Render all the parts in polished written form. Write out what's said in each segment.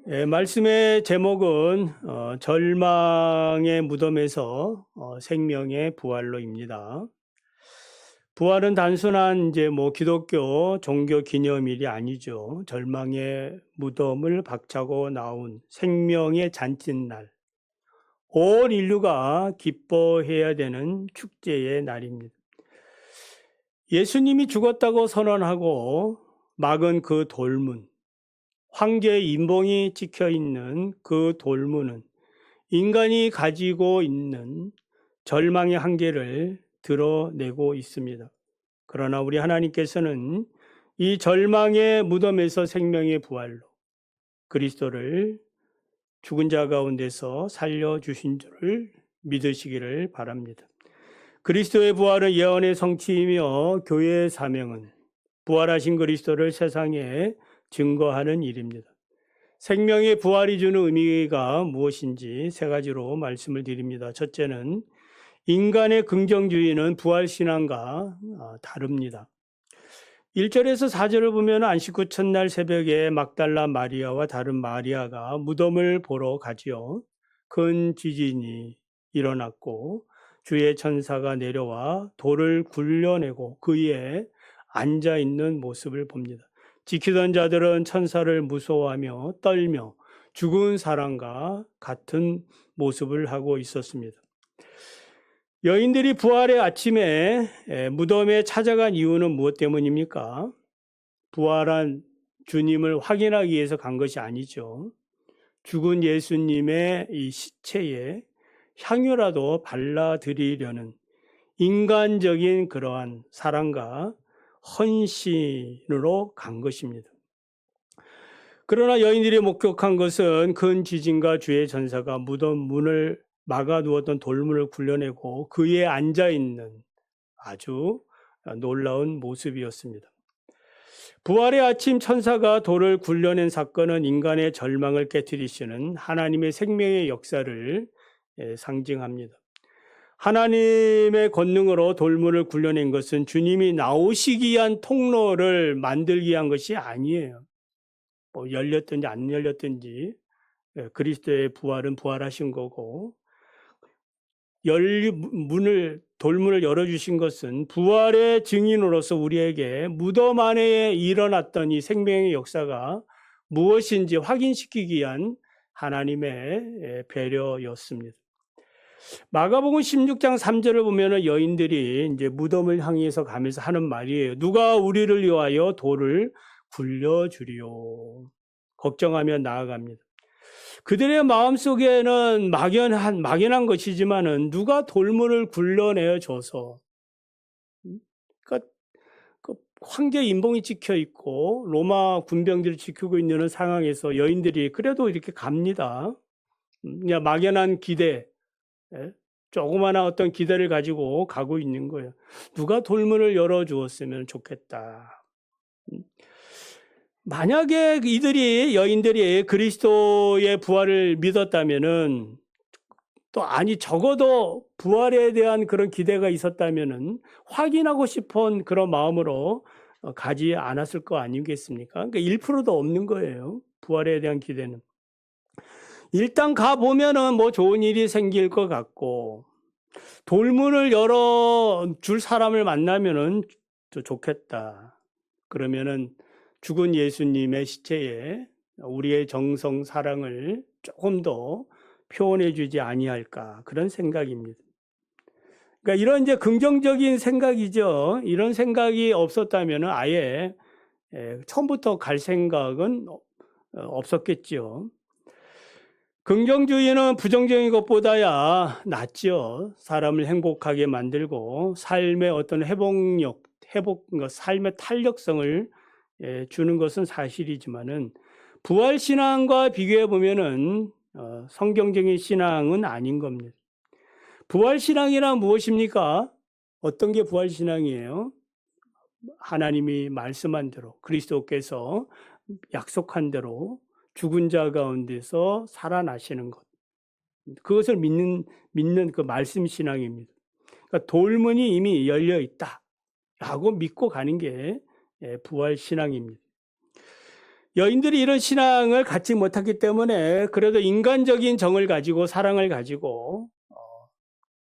말씀의 제목은 절망의 무덤에서 생명의 부활로입니다. 부활은 단순한 기독교 종교 기념일이 아니죠. 절망의 무덤을 박차고 나온 생명의 잔칫날, 온 인류가 기뻐해야 되는 축제의 날입니다. 예수님이 죽었다고 선언하고 막은 그 돌문, 황제의 인봉이 찍혀 있는 그 돌문은 인간이 가지고 있는 절망의 한계를 드러내고 있습니다. 그러나 우리 하나님께서는 이 절망의 무덤에서 생명의 부활로 그리스도를 죽은 자 가운데서 살려주신 줄을 믿으시기를 바랍니다. 그리스도의 부활은 예언의 성취이며 교회의 사명은 부활하신 그리스도를 세상에 증거하는 일입니다. 생명의 부활이 주는 의미가 무엇인지 세 가지로 말씀을 드립니다. 첫째는 인간의 긍정주의는 부활신앙과 다릅니다. 1절에서 4절을 보면 안식 후 첫날 새벽에 막달라 마리아와 다른 마리아가 무덤을 보러 가지요. 큰 지진이 일어났고 주의 천사가 내려와 돌을 굴려내고 그 위에 앉아있는 모습을 봅니다. 지키던 자들은 천사를 무서워하며 떨며 죽은 사람과 같은 모습을 하고 있었습니다. 여인들이 부활의 아침에 무덤에 찾아간 이유는 무엇 때문입니까? 부활한 주님을 확인하기 위해서 간 것이 아니죠. 죽은 예수님의 이 시체에 향유라도 발라드리려는 인간적인 그러한 사랑과 헌신으로 간 것입니다. 그러나 여인들이 목격한 것은 큰 지진과 주의 전사가 무덤 문을 막아두었던 돌문을 굴려내고 그 위에 앉아있는 아주 놀라운 모습이었습니다. 부활의 아침 천사가 돌을 굴려낸 사건은 인간의 절망을 깨트리시는 하나님의 생명의 역사를 상징합니다. 하나님의 권능으로 돌문을 굴려낸 것은 주님이 나오시기 위한 통로를 만들기 위한 것이 아니에요. 열렸든지 안 열렸든지 그리스도의 부활은 부활하신 거고, 돌문을 열어주신 것은 부활의 증인으로서 우리에게 무덤 안에 일어났던 이 생명의 역사가 무엇인지 확인시키기 위한 하나님의 배려였습니다. 마가복음 16장 3절을 보면 여인들이 이제 무덤을 향해서 가면서 하는 말이에요. 누가 우리를 위하여 돌을 굴려주리요. 걱정하며 나아갑니다. 그들의 마음속에는 막연한 것이지만은 누가 돌문을 굴려내어 줘서, 그러니까 그 황제 인봉이 찍혀 있고 로마 군병들이 지키고 있는 상황에서 여인들이 그래도 이렇게 갑니다. 그냥 막연한 기대, 조그마한 어떤 기대를 가지고 가고 있는 거예요. 누가 돌문을 열어주었으면 좋겠다. 만약에 여인들이 그리스도의 부활을 믿었다면은, 적어도 부활에 대한 그런 기대가 있었다면은 확인하고 싶은 그런 마음으로 가지 않았을 거 아니겠습니까? 그러니까 1%도 없는 거예요. 부활에 대한 기대는. 일단 가보면은 좋은 일이 생길 것 같고, 돌문을 열어줄 사람을 만나면은 좋겠다. 그러면은 죽은 예수님의 시체에 우리의 정성, 사랑을 조금 더 표현해 주지 아니할까, 그런 생각입니다. 그러니까 이런 이제 긍정적인 생각이죠. 이런 생각이 없었다면은 아예 처음부터 갈 생각은 없었겠죠. 긍정주의는 부정적인 것보다야 낫죠. 사람을 행복하게 만들고 삶의 어떤 삶의 탄력성을 주는 것은 사실이지만은 부활신앙과 비교해 보면은 성경적인 신앙은 아닌 겁니다. 부활신앙이란 무엇입니까? 어떤 게 부활신앙이에요? 하나님이 말씀한 대로, 그리스도께서 약속한 대로 죽은 자 가운데서 살아나시는 것. 그것을 믿는 그 말씀 신앙입니다. 그러니까 돌문이 이미 열려 있다 라고 믿고 가는 게 부활 신앙입니다. 여인들이 이런 신앙을 갖지 못했기 때문에 그래도 인간적인 정을 가지고 사랑을 가지고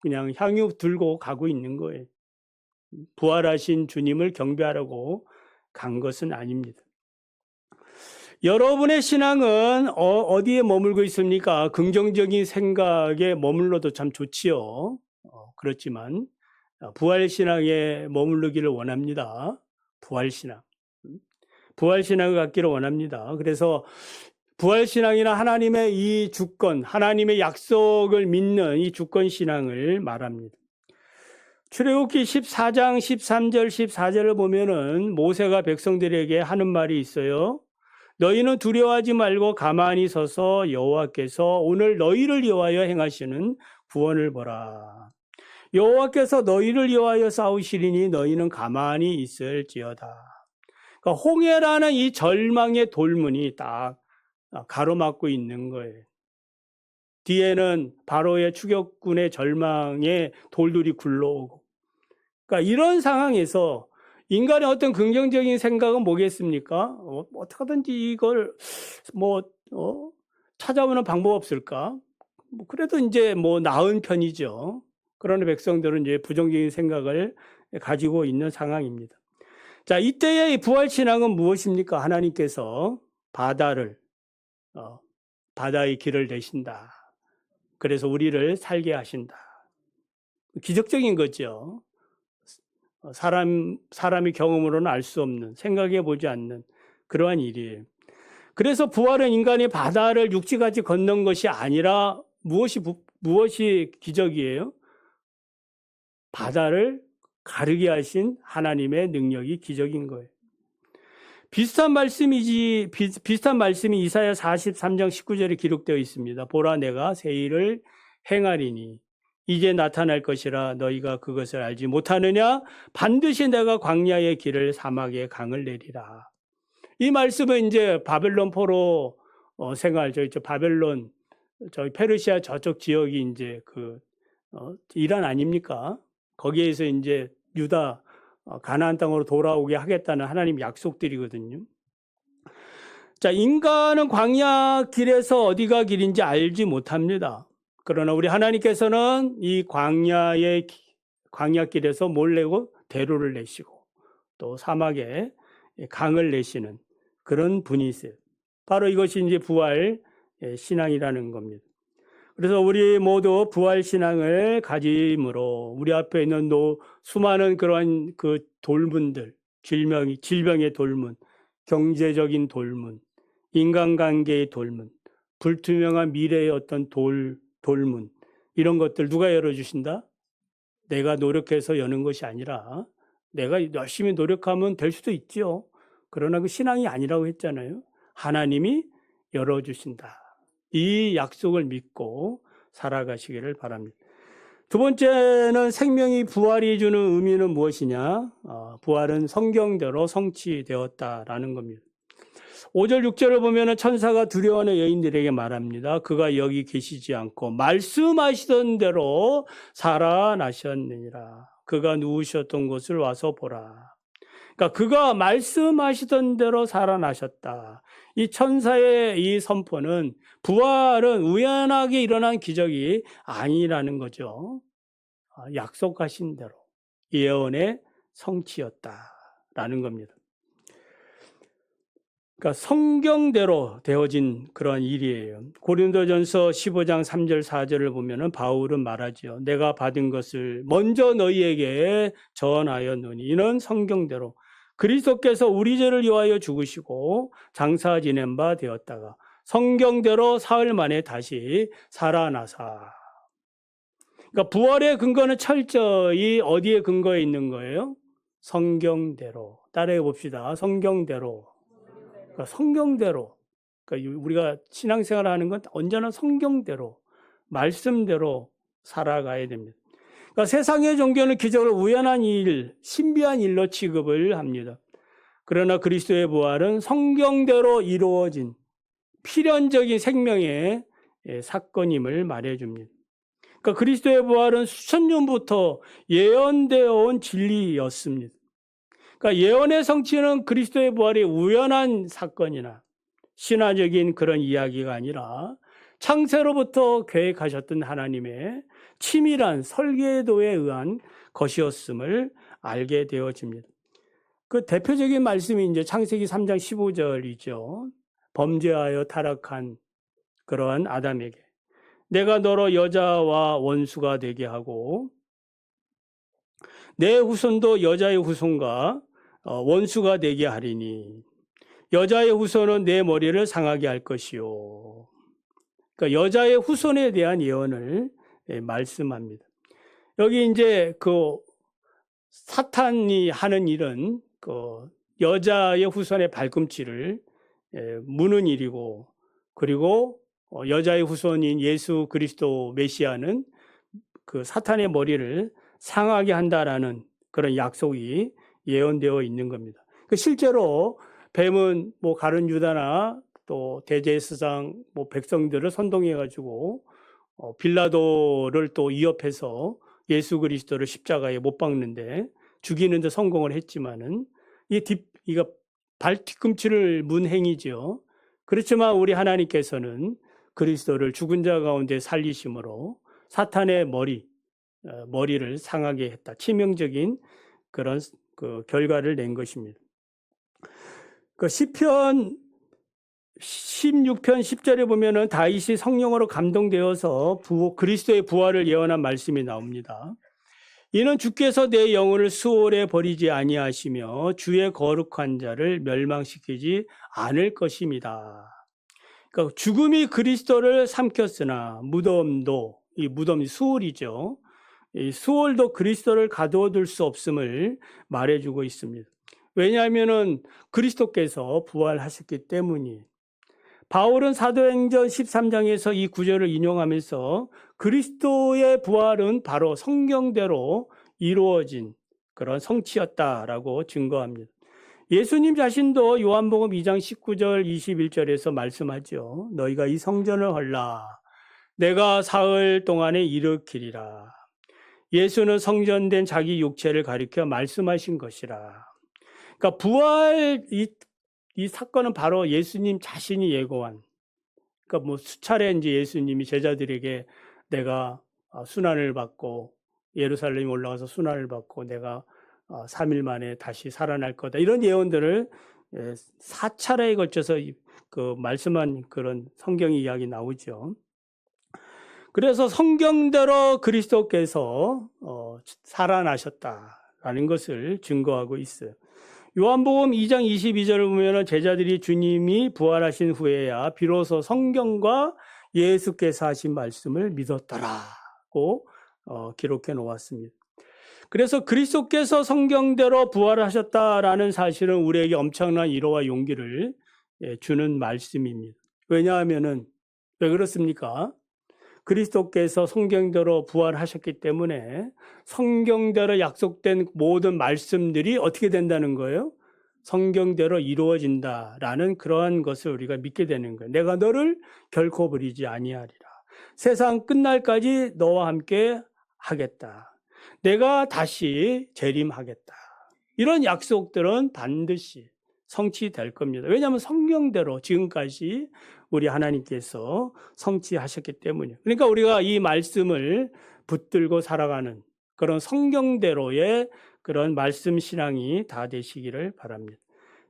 그냥 향유 들고 가고 있는 거예요. 부활하신 주님을 경배하려고 간 것은 아닙니다. 여러분의 신앙은 어디에 머물고 있습니까? 긍정적인 생각에 머물러도 참 좋지요. 그렇지만 부활신앙에 머무르기를 원합니다. 부활신앙. 부활신앙을 갖기를 원합니다. 그래서 부활신앙이나 하나님의 이 주권, 하나님의 약속을 믿는 이 주권신앙을 말합니다. 출애굽기 14장 13절 14절을 보면은 모세가 백성들에게 하는 말이 있어요. 너희는 두려워하지 말고 가만히 서서 여호와께서 오늘 너희를 위하여 행하시는 구원을 보라. 여호와께서 너희를 위하여 싸우시리니 너희는 가만히 있을지어다. 그러니까 홍해라는 이 절망의 돌문이 딱 가로막고 있는 거예요. 뒤에는 바로의 추격군의 절망의 돌들이 굴러오고. 그러니까 이런 상황에서 인간의 어떤 긍정적인 생각은 뭐겠습니까? 어떻게든지 이걸 찾아오는 방법 없을까? 그래도 이제 나은 편이죠. 그러나 백성들은 이제 부정적인 생각을 가지고 있는 상황입니다. 자, 이때의 부활신앙은 무엇입니까? 하나님께서 바다의 길을 내신다. 그래서 우리를 살게 하신다. 기적적인 거죠. 사람이 경험으로는 알 수 없는, 생각해 보지 않는 그러한 일이에요. 그래서 부활은 인간이 바다를 육지같이 건넌 것이 아니라 무엇이 기적이에요? 바다를 가르게 하신 하나님의 능력이 기적인 거예요. 비슷한 말씀이 이사야 43장 19절에 기록되어 있습니다. 보라, 내가 새 일을 행하리니 이제 나타날 것이라 너희가 그것을 알지 못하느냐? 반드시 내가 광야의 길을 사막의 강을 내리라. 이 말씀은 이제 바벨론 포로 생활, 바벨론, 페르시아 저쪽 지역이 이제 이란 아닙니까? 거기에서 이제 유다 가나안 땅으로 돌아오게 하겠다는 하나님 약속들이거든요. 자, 인간은 광야 길에서 어디가 길인지 알지 못합니다. 그러나 우리 하나님께서는 이 광야길에서 뭘 내고 대로를 내시고 또 사막에 강을 내시는 그런 분이세요. 바로 이것이 이제 부활 신앙이라는 겁니다. 그래서 우리 모두 부활 신앙을 가짐으로 우리 앞에 있는 수많은 그러한 돌문들, 질병의 돌문, 경제적인 돌문, 인간관계의 돌문, 불투명한 미래의 어떤 돌문, 이런 것들 누가 열어주신다? 내가 노력해서 여는 것이 아니라 내가 열심히 노력하면 될 수도 있죠. 그러나 그 신앙이 아니라고 했잖아요. 하나님이 열어주신다. 이 약속을 믿고 살아가시기를 바랍니다. 두 번째는 생명이 부활이 주는 의미는 무엇이냐? 부활은 성경대로 성취되었다라는 겁니다. 5절 6절을 보면 천사가 두려워하는 여인들에게 말합니다. 그가 여기 계시지 않고 말씀하시던 대로 살아나셨느니라. 그가 누우셨던 곳을 와서 보라. 그러니까 그가 말씀하시던 대로 살아나셨다. 이 천사의 이 선포는 부활은 우연하게 일어난 기적이 아니라는 거죠. 약속하신 대로 예언의 성취였다라는 겁니다. 그러니까 성경대로 되어진 그런 일이에요. 고린도전서 15장 3절 4절을 보면은 바울은 말하지요. 내가 받은 것을 먼저 너희에게 전하였노니 이는 성경대로 그리스도께서 우리 죄를 위하여 죽으시고 장사 지낸 바 되었다가 성경대로 사흘 만에 다시 살아나사. 그러니까 부활의 근거는 철저히 어디에 근거해 있는 거예요? 성경대로. 따라해 봅시다. 성경대로. 그러니까 성경대로. 그러니까 우리가 신앙생활을 하는 건 언제나 성경대로, 말씀대로 살아가야 됩니다. 그러니까 세상의 종교는 기적을 우연한 일, 신비한 일로 취급을 합니다. 그러나 그리스도의 부활은 성경대로 이루어진 필연적인 생명의 사건임을 말해줍니다. 그러니까 그리스도의 부활은 수천 년부터 예언되어 온 진리였습니다. 그러니까 예언의 성취는 그리스도의 부활이 우연한 사건이나 신화적인 그런 이야기가 아니라 창세로부터 계획하셨던 하나님의 치밀한 설계도에 의한 것이었음을 알게 되어집니다. 그 대표적인 말씀이 이제 창세기 3장 15절이죠. 범죄하여 타락한 그러한 아담에게 내가 너로 여자와 원수가 되게 하고 내 후손도 여자의 후손과 원수가 되게 하리니 여자의 후손은 내 머리를 상하게 할 것이요. 그러니까 여자의 후손에 대한 예언을 말씀합니다. 여기 이제 그 사탄이 하는 일은 그 여자의 후손의 발꿈치를 무는 일이고, 그리고 여자의 후손인 예수 그리스도 메시아는 그 사탄의 머리를 상하게 한다라는 그런 약속이 예언되어 있는 겁니다. 실제로 뱀은 뭐 가룟 유다나 또 대제사장 뭐 백성들을 선동해 가지고 빌라도를 또 위협해서 예수 그리스도를 십자가에 못 박는데 죽이는 데 성공을 했지만은 이가 발 뒤꿈치를 문 행위죠. 그렇지만 우리 하나님께서는 그리스도를 죽은 자 가운데 살리심으로 사탄의 머리를 상하게 했다. 치명적인 그런 그 결과를 낸 것입니다. 그 시편 16편 10절에 보면은 다윗이 성령으로 감동되어서 그리스도의 부활을 예언한 말씀이 나옵니다. 이는 주께서 내 영혼을 수월에 버리지 아니하시며 주의 거룩한 자를 멸망시키지 않을 것입니다. 그러니까 죽음이 그리스도를 삼켰으나 이 무덤이 수월이죠. 이 수월도 그리스도를 가두어둘 수 없음을 말해주고 있습니다. 왜냐하면은 그리스도께서 부활하셨기 때문이에요. 바울은 사도행전 13장에서 이 구절을 인용하면서 그리스도의 부활은 바로 성경대로 이루어진 그런 성취였다라고 증거합니다. 예수님 자신도 요한복음 2장 19절 21절에서 말씀하죠. 너희가 이 성전을 헐라 내가 사흘 동안에 일으키리라. 예수는 성전된 자기 육체를 가리켜 말씀하신 것이라. 그러니까 부활 이 사건은 바로 예수님 자신이 예고한, 그러니까 뭐 수차례 이제 예수님이 제자들에게 내가 순환을 받고 예루살렘에 올라가서 순환을 받고 내가 3일 만에 다시 살아날 거다, 이런 예언들을 4차례에 걸쳐서 그 말씀한 그런 성경 이야기 나오죠. 그래서 성경대로 그리스도께서 살아나셨다라는 것을 증거하고 있어요. 요한복음 2장 22절을 보면 제자들이 주님이 부활하신 후에야 비로소 성경과 예수께서 하신 말씀을 믿었더라고 기록해 놓았습니다. 그래서 그리스도께서 성경대로 부활하셨다라는 사실은 우리에게 엄청난 위로와 용기를 주는 말씀입니다. 왜냐하면은 왜 그렇습니까? 그리스도께서 성경대로 부활하셨기 때문에 성경대로 약속된 모든 말씀들이 어떻게 된다는 거예요? 성경대로 이루어진다라는 그러한 것을 우리가 믿게 되는 거예요. 내가 너를 결코 버리지 아니하리라. 세상 끝날까지 너와 함께 하겠다. 내가 다시 재림하겠다. 이런 약속들은 반드시 성취될 겁니다. 왜냐하면 성경대로 지금까지 우리 하나님께서 성취하셨기 때문이에요. 그러니까 우리가 이 말씀을 붙들고 살아가는 그런 성경대로의 그런 말씀 신앙이 다 되시기를 바랍니다.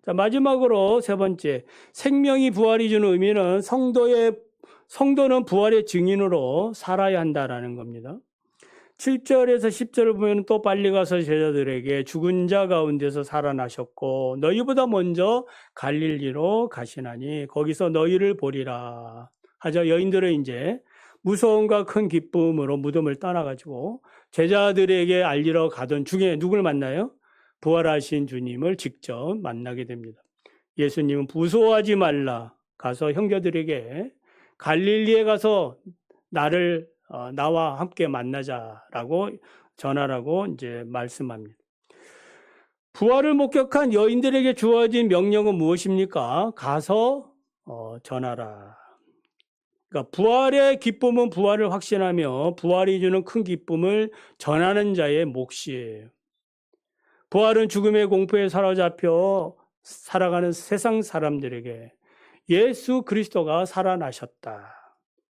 자, 마지막으로 세 번째, 생명이 부활이 주는 의미는 성도는 부활의 증인으로 살아야 한다라는 겁니다. 7절에서 10절을 보면 또 빨리 가서 제자들에게 죽은 자 가운데서 살아나셨고 너희보다 먼저 갈릴리로 가시나니 거기서 너희를 보리라 하자. 여인들은 이제 무서움과 큰 기쁨으로 무덤을 떠나가지고 제자들에게 알리러 가던 중에 누굴 만나요? 부활하신 주님을 직접 만나게 됩니다. 예수님은 무서워하지 말라, 가서 형제들에게 갈릴리에 가서 나와 함께 만나자라고 전하라고 이제 말씀합니다. 부활을 목격한 여인들에게 주어진 명령은 무엇입니까? 가서 전하라. 그러니까 부활의 기쁨은 부활을 확신하며 부활이 주는 큰 기쁨을 전하는 자의 몫이에요. 부활은 죽음의 공포에 사로잡혀 살아가는 세상 사람들에게 예수 그리스도가 살아나셨다.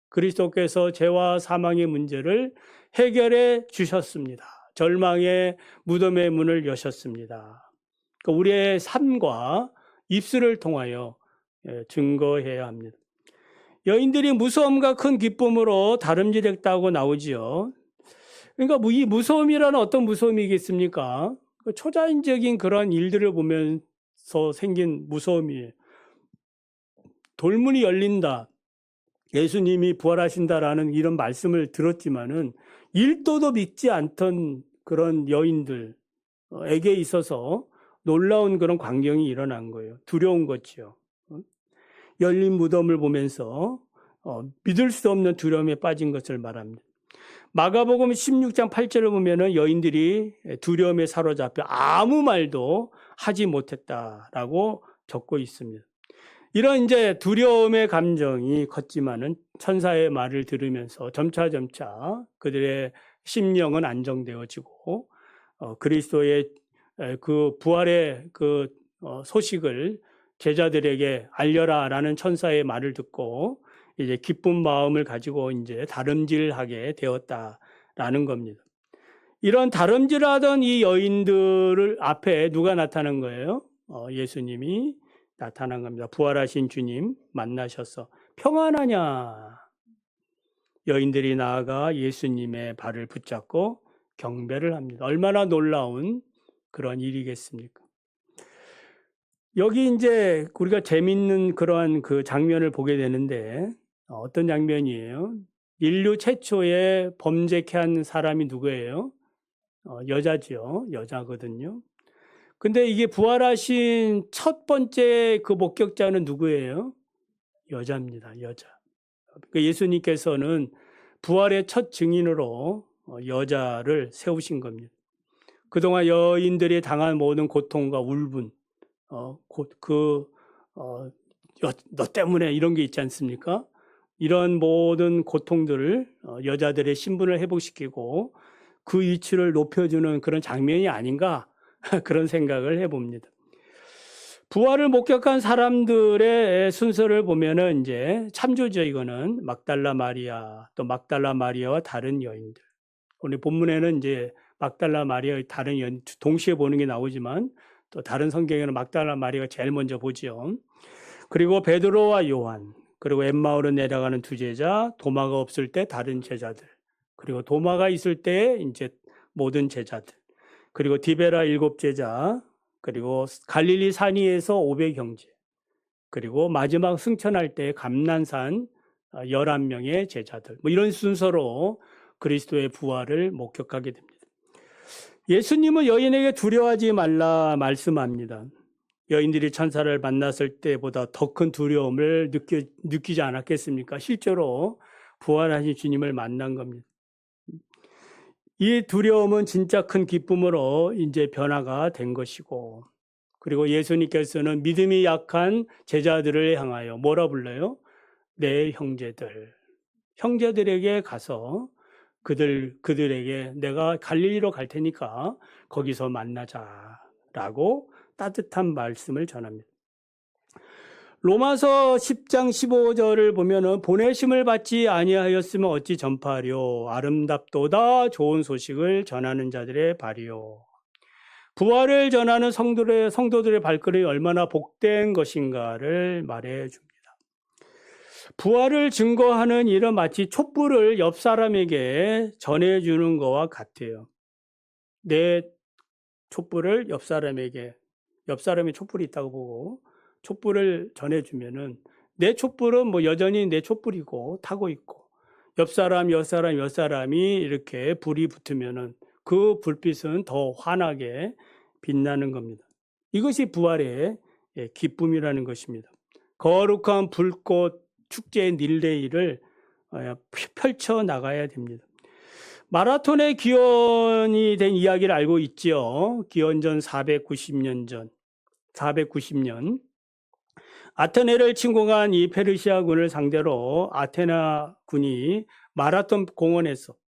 그리스도께서 죄와 사망의 문제를 해결해 주셨습니다. 절망의 무덤의 문을 여셨습니다. 그러니까 우리의 삶과 입술을 통하여 증거해야 합니다. 여인들이 무서움과 큰 기쁨으로 다름질했다고 나오지요. 그러니까 이 무서움이라는 어떤 무서움이겠습니까? 초자연적인 그런 일들을 보면서 생긴 무서움이에요. 돌문이 열린다. 예수님이 부활하신다라는 이런 말씀을 들었지만은 1도도 믿지 않던 그런 여인들에게 있어서 놀라운 그런 광경이 일어난 거예요. 두려운 거죠. 열린 무덤을 보면서 믿을 수 없는 두려움에 빠진 것을 말합니다. 마가복음 16장 8절을 보면은 여인들이 두려움에 사로잡혀 아무 말도 하지 못했다라고 적고 있습니다. 이런 이제 두려움의 감정이 컸지만은 천사의 말을 들으면서 점차 그들의 심령은 안정되어지고 그리스도의 그 부활의 그 소식을 제자들에게 알려라라는 천사의 말을 듣고 이제 기쁜 마음을 가지고 이제 다름질하게 되었다라는 겁니다. 이런 다름질하던 이 여인들 앞에 누가 나타난 거예요? 예수님이 나타난 겁니다. 부활하신 주님 만나셔서 평안하냐? 여인들이 나아가 예수님의 발을 붙잡고 경배를 합니다. 얼마나 놀라운 그런 일이겠습니까? 여기 이제 우리가 재밌는 그러한 그 장면을 보게 되는데 어떤 장면이에요? 인류 최초의 범죄케 한 사람이 누구예요? 여자죠. 여자거든요. 근데 이게 부활하신 첫 번째 그 목격자는 누구예요? 여자입니다. 여자. 그러니까 예수님께서는 부활의 첫 증인으로 여자를 세우신 겁니다. 그동안 여인들이 당한 모든 고통과 울분, 너 때문에 이런 게 있지 않습니까? 이런 모든 고통들을 여자들의 신분을 회복시키고 그 위치를 높여주는 그런 장면이 아닌가 그런 생각을 해봅니다. 부활을 목격한 사람들의 순서를 보면은 이제 참조죠. 이거는 막달라 마리아, 또 막달라 마리아와 다른 여인들. 오늘 본문에는 이제 막달라 마리아의 다른 여인 동시에 보는 게 나오지만 또 다른 성경에는 막달라 마리아가 제일 먼저 보죠. 그리고 베드로와 요한, 그리고 엠마오로 내려가는 두 제자, 도마가 없을 때 다른 제자들, 그리고 도마가 있을 때 이제 모든 제자들, 그리고 디베라 7 제자, 그리고 갈릴리 산위에서 500 형제, 그리고 마지막 승천할 때 감난산 11명의 제자들, 뭐 이런 순서로 그리스도의 부활을 목격하게 됩니다. 예수님은 여인에게 두려워하지 말라 말씀합니다. 여인들이 천사를 만났을 때보다 더 큰 두려움을 느끼지 않았겠습니까? 실제로 부활하신 주님을 만난 겁니다. 이 두려움은 진짜 큰 기쁨으로 이제 변화가 된 것이고, 그리고 예수님께서는 믿음이 약한 제자들을 향하여 뭐라 불러요? 내 형제들. 형제들에게 가서 그들에게 내가 갈릴리로 갈 테니까 거기서 만나자라고 따뜻한 말씀을 전합니다. 로마서 10장 15절을 보면은 보내심을 받지 아니하였으면 어찌 전파하려 아름답도다 좋은 소식을 전하는 자들의 발이요. 부활을 전하는 성도들의 발걸음이 얼마나 복된 것인가를 말해 줍니다. 부활을 증거하는 일은 마치 촛불을 옆 사람에게 전해주는 것과 같아요. 내 촛불을 옆 사람이 촛불이 있다고 보고 촛불을 전해주면은 내 촛불은 뭐 여전히 내 촛불이고 타고 있고 옆 사람이 이렇게 불이 붙으면은 그 불빛은 더 환하게 빛나는 겁니다. 이것이 부활의 기쁨이라는 것입니다. 거룩한 불꽃 축제의 릴레이를 펼쳐 나가야 됩니다. 마라톤의 기원이 된 이야기를 알고 있지요. 기원전 490년 아테네를 침공한 이 페르시아군을 상대로 아테나 군이 마라톤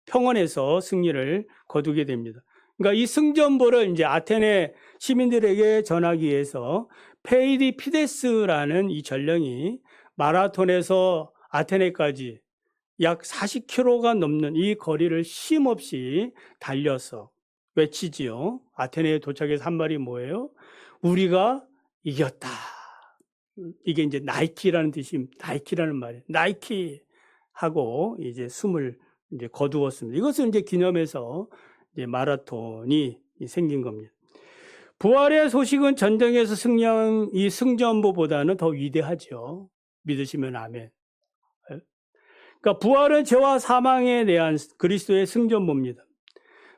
평원에서 승리를 거두게 됩니다. 그러니까 이 승전보를 이제 아테네 시민들에게 전하기 위해서 페이디피데스라는 이 전령이 마라톤에서 아테네까지 약 40km가 넘는 이 거리를 쉼없이 달려서 외치지요. 아테네에 도착해서 한 말이 뭐예요? 우리가 이겼다. 이게 이제 나이키라는 뜻이, 나이키라는 말이에요. 나이키 하고 이제 숨을 이제 거두었습니다. 이것을 이제 기념해서 이제 마라톤이 생긴 겁니다. 부활의 소식은 전쟁에서 승리한 이 승전보다는 더 위대하죠. 믿으시면 아멘. 그러니까 부활은 죄와 사망에 대한 그리스도의 승전보입니다.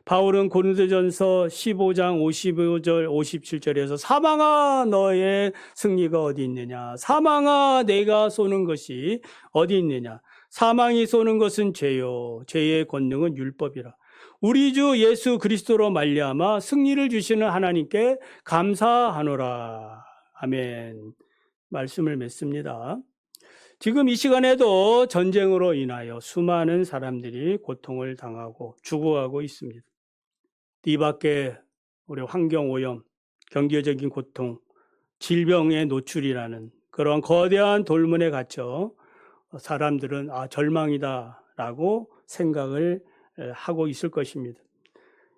바울은 고린도전서 15장 55절 57절에서 사망아 너의 승리가 어디 있느냐, 사망아 내가 쏘는 것이 어디 있느냐, 사망이 쏘는 것은 죄요 죄의 권능은 율법이라. 우리 주 예수 그리스도로 말미암아 승리를 주시는 하나님께 감사하노라. 아멘. 말씀을 맺습니다. 지금 이 시간에도 전쟁으로 인하여 수많은 사람들이 고통을 당하고 죽어가고 있습니다. 이 밖에 우리 환경오염, 경제적인 고통, 질병의 노출이라는 그런 거대한 돌문에 갇혀 사람들은 절망이다라고 생각을 하고 있을 것입니다.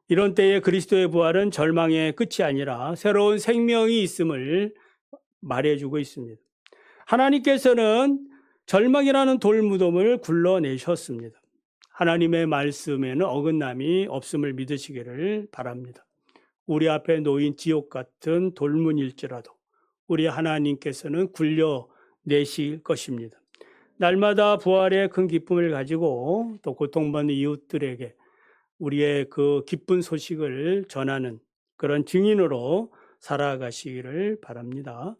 이런 때에 그리스도의 부활은 절망의 끝이 아니라 새로운 생명이 있음을 말해주고 있습니다. 하나님께서는 절망이라는 돌무덤을 굴러내셨습니다. 하나님의 말씀에는 어긋남이 없음을 믿으시기를 바랍니다. 우리 앞에 놓인 지옥 같은 돌문일지라도 우리 하나님께서는 굴려내실 것입니다. 날마다 부활의 큰 기쁨을 가지고 또 고통받는 이웃들에게 우리의 그 기쁜 소식을 전하는 그런 증인으로 살아가시기를 바랍니다.